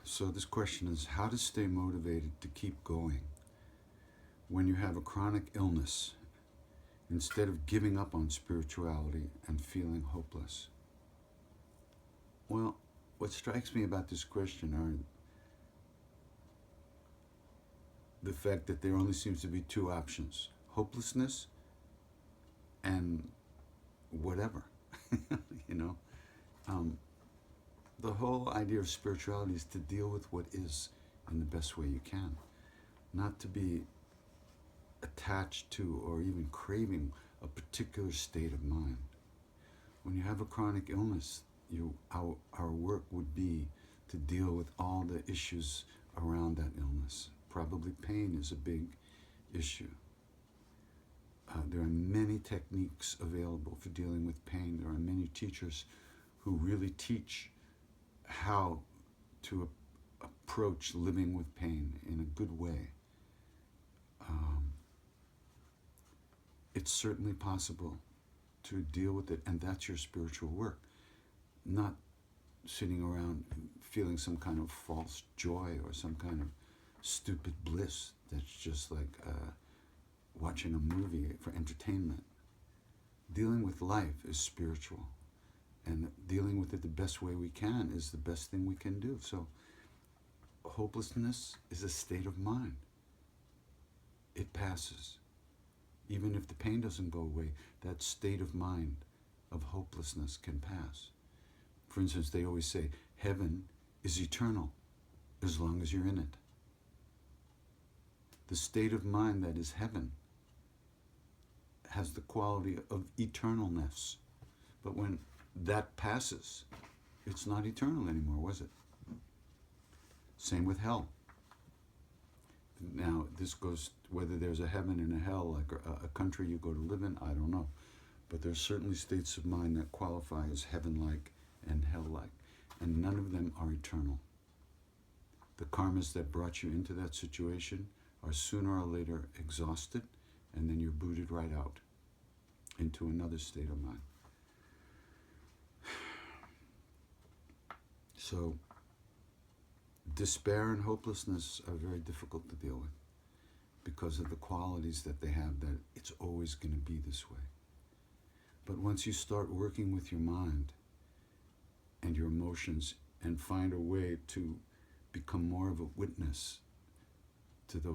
So this question is how to stay motivated to keep going when you have a chronic illness instead of giving up on spirituality and feeling hopeless. Well, what strikes me about this question are the fact that there only seems to be two options: hopelessness and whatever. you know, um, the whole idea of spirituality is to deal with what is in the best way you can, not to be attached to or even craving a particular state of mind. When you have a chronic illness, our work would be to deal with all the issues around that illness. Probably pain is a big issue. There are many techniques available for dealing with pain. There are many teachers who really teach how to approach living with pain in a good way. It's certainly possible to deal with it, and that's your spiritual work. Not sitting around feeling some kind of false joy or some kind of stupid bliss that's just like watching a movie for entertainment. Dealing with life is spiritual, and dealing with it the best way we can is the best thing we can do. So hopelessness is a state of mind. It passes. Even if the pain doesn't go away, that state of mind of hopelessness can pass. For instance, they always say, heaven is eternal as long as you're in it. The state of mind that is heaven has the quality of eternalness. But when that passes, it's not eternal anymore, was it? Same with hell. Now, this goes, whether there's a heaven and a hell, like a country you go to live in, I don't know. But there's certainly states of mind that qualify as heaven-like and hell-like. And none of them are eternal. The karmas that brought you into that situation are sooner or later exhausted, and then you're booted right out into another state of mind. So, despair and hopelessness are very difficult to deal with because of the qualities that they have, that it's always going to be this way. But once you start working with your mind and your emotions and find a way to become more of a witness to the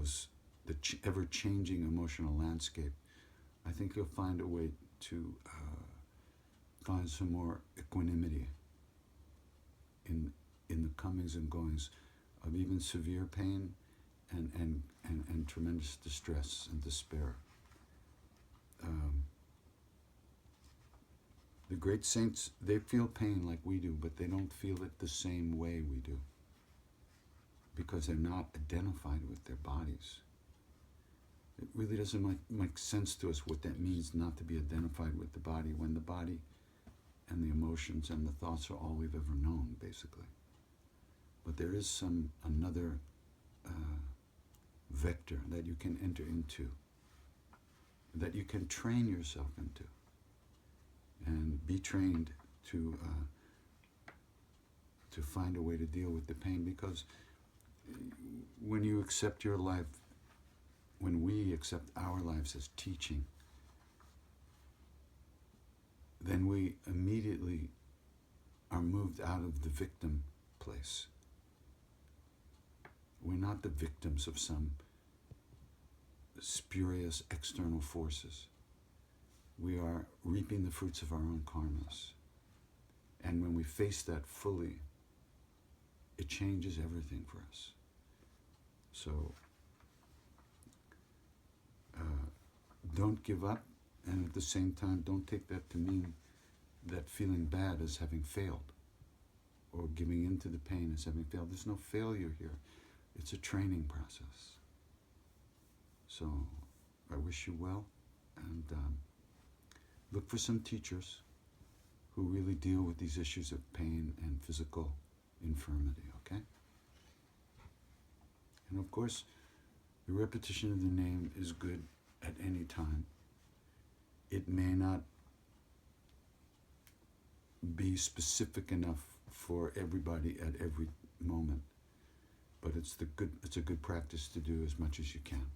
ever-changing emotional landscape, I think you'll find a way to find some more equanimity in the comings and goings of even severe pain and tremendous distress and despair. The great saints, they feel pain like we do, but they don't feel it the same way we do because they're not identified with their bodies. It really doesn't make sense to us what that means, not to be identified with the body, when the body and the emotions and the thoughts are all we've ever known, basically. But there is another vector that you can enter into, that you can train yourself into, and be trained to find a way to deal with the pain. Because when you accept your life, when we accept our lives as teaching, then we immediately are moved out of the victim place. We're not the victims of some spurious external forces. We are reaping the fruits of our own karmas. And when we face that fully, it changes everything for us. So, don't give up, and at the same time, don't take that to mean that feeling bad as having failed, or giving into the pain as having failed. There's no failure here. It's a training process. So I wish you well, and look for some teachers who really deal with these issues of pain and physical infirmity, okay? And of course, the repetition of the name is good at any time. It may not be specific enough for everybody at every moment. but it's a good practice to do as much as you can.